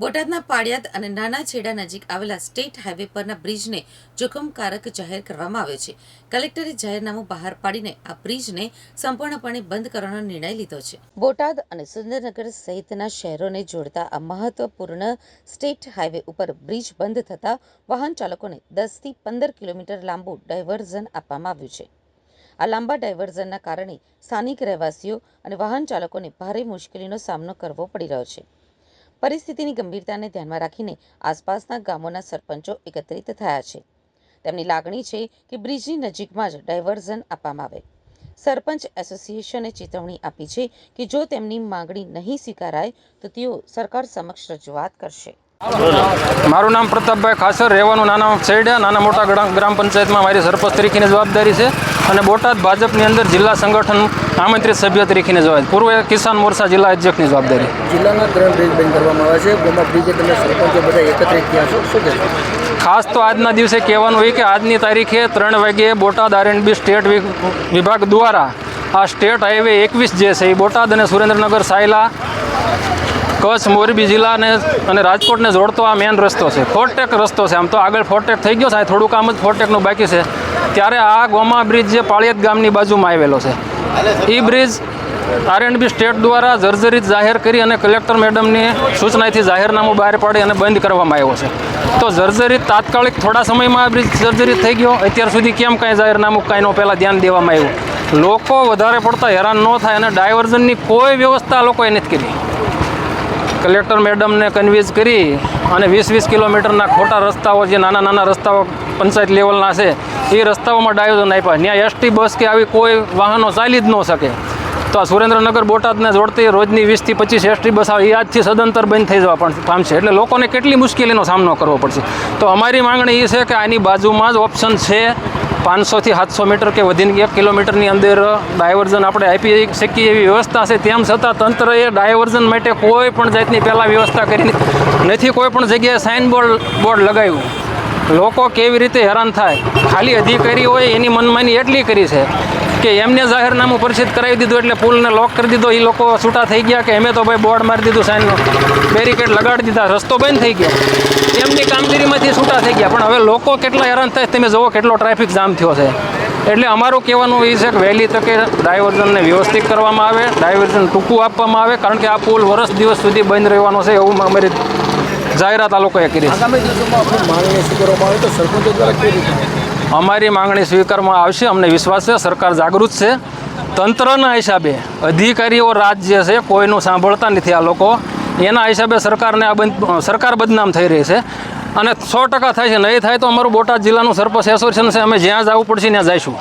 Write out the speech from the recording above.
બોટાદના પાળિયાદ અને નાના છેડા નજીક આવેલા સ્ટેટ હાઈવે પરના બ્રિજને જોખમકારક જાહેર કરવામાં આવ્યો છે. કલેક્ટરે જાહેરનામું બહાર પાડીને આ બ્રિજને સંપૂર્ણપણે બંધ કરવાનો નિર્ણય લીધો છે. બોટાદ અને સુરેન્દ્રનગર સહિતના શહેરોને જોડતા આ મહત્વપૂર્ણ સ્ટેટ હાઈવે ઉપર બ્રિજ બંધ થતાં વાહન ચાલકોને 10 થી 15 કિલોમીટર લાંબુ ડાયવર્ઝન આપવામાં આવ્યું છે. આ લાંબા ડાયવર્ઝનના કારણે સ્થાનિક રહેવાસીઓ અને વાહન ચાલકોને ભારે મુશ્કેલીનો સામનો કરવો પડી રહ્યો છે. પરિસ્થિતિની ગંભીરતાને ધ્યાનમાં રાખીને આસપાસના ગામોના સરપંચો એકત્રિત થયા છે. તેમની લાગણી છે કે બ્રિજની નજીકમાં જ ડાયવર્ઝન આપવામાં આવે. સરપંચ એસોસિએશને ચેતવણી આપી છે કે જો તેમની માંગણી નહીં સ્વીકારાય તો તેઓ સરકાર સમક્ષ રજૂઆત કરશે. મારું નામ પ્રતાપભાઈ ખાસર, રહેવાનું નાના છેડા નાના મોટા ગ્રામ પંચાયતમાં મારી સરપંચ તરીકેની જવાબદારી છે અને બોટાદ ભાજપની અંદર જિલ્લા સંગઠન આમંત્રિત સભ્ય તરીકેની જવાબદારી, પૂર્વ કિસાન મોરચા જિલ્લા અધ્યક્ષની જવાબદારી. જિલ્લાના 3 બ્રિજ બંધ કરવામાં આવે છે. ગોમા બ્રિજે તમે સરપંચો બધા એકત્રિત થયા છો, શું કહેશો? ખાસ તો આજના દિવસે કહેવાનું હોય કે આજની તારીખે 3 વાગ્યે બોટાદ R&B સ્ટેટ વિભાગ દ્વારા આ સ્ટેટ હાઈવે 21 જે છે એ બોટાદ અને સુરેન્દ્રનગર સાયલા કચ્છ મોરબી જિલ્લાને અને રાજકોટને જોડતો આ મેન રસ્તો છે. ફોરટેક રસ્તો છે. આમ તો આગળ ફોરટેક થઈ ગયો છે, થોડું કામ જ ફોરટેકનું બાકી છે. ત્યારે આ ગોમા બ્રિજ જે પાળિયાદ ગામની બાજુમાં આવેલો છે એ બ્રિજ R&B સ્ટેટ દ્વારા જર્જરિત જાહેર કરી અને કલેક્ટર મેડમની સૂચનાથી જાહેરનામું બહાર પાડી અને બંધ કરવામાં આવ્યો છે. તો જર્જરિત તાત્કાલિક થોડા સમયમાં આ બ્રિજ જર્જરિત થઈ ગયો. અત્યાર સુધી કેમ કાંઈ જાહેરનામું કાંઈનો પહેલાં ધ્યાન દેવામાં આવ્યું? લોકો વધારે પડતા હેરાન ન થાય અને ડાયવર્ઝનની કોઈ વ્યવસ્થા લોકોએ નથી કરી. કલેક્ટર મેડમને કન્વિન્સ કરી અને 20-20 કિલોમીટરના ખોટા રસ્તાઓ, જે નાના નાના રસ્તાઓ પંચાયત લેવલના છે એ રસ્તાઓમાં ડાયવર્ઝન આપ્યા. ત્યાં એસટી બસ કે આવી કોઈ વાહનો ચાલી જ ન શકે. તો આ સુરેન્દ્રનગર બોટાદને જોડતી રોજની 20 થી 25 એસટી બસ આવે એ આજથી સદંતર બંધ થઈ જવા પામશે. એટલે લોકોને કેટલી મુશ્કેલીનો સામનો કરવો પડશે. તો અમારી માંગણી એ છે કે આની બાજુમાં જ ઓપ્શન છે 500 થી 700 મીટર કે વધીને 1 કિલોમીટરની અંદર ડાયવર્ઝન આપણે આપી શકીએ એવી વ્યવસ્થા છે. તેમ છતાં તંત્રએ ડાયવર્ઝન માટે કોઈ પણ જાતની પહેલાં વ્યવસ્થા કરી નથી. કોઈ પણ જગ્યાએ સાઇન બોર્ડ લગાવ્યું. લોકો કેવી રીતે હેરાન થાય, ખાલી અધિકારીઓએ એની મનમાની એટલી કરી છે કે એમને જાહેરનામું પ્રસિદ્ધ કરાવી દીધું એટલે પુલને લોક કરી દીધો. એ લોકો છૂટા થઈ ગયા કે અમે તો ભાઈ બોર્ડ મારી દીધું, સાઇનનો બેરિકેડ લગાડી દીધા, રસ્તો બંધ થઈ ગયો. એમની કામગીરીમાંથી છૂટા થઈ ગયા. પણ હવે લોકો કેટલા હેરાન થાય તમે જુઓ, કેટલો ટ્રાફિક જામ થયો છે. એટલે અમારું કહેવાનું એ છે કે વહેલી તકે ડાયવર્ઝનને વ્યવસ્થિત કરવામાં આવે, ડાયવર્ઝન ટૂંકું આપવામાં આવે, કારણ કે આ પુલ વર્ષ દિવસ સુધી બંધ રહેવાનો છે એવું અમારી જાહેરાત આ લોકોએ કરી છે. આગામી દિવસોમાં માંગણી સ્વીકારવામાં આવે તો સરપંચો દ્વારા કેવી રીતે? અમારી માંગણી સ્વીકારવામાં આવશે. અમને વિશ્વાસ છે સરકાર જાગૃત છે. તંત્રના હિસાબે અધિકારીઓ રાજ્ય છે કોઈનું સાંભળતા નથી આ લોકો. એના હિસાબે સરકાર બદનામ થઈ રહી છે અને 100% થાય છે. નહીં થાય તો અમારું બોટાદ જિલ્લાનું સરપંચ એસોસિએશન છે, અમે જ્યાં જવું પડશે ત્યાં જઈશું.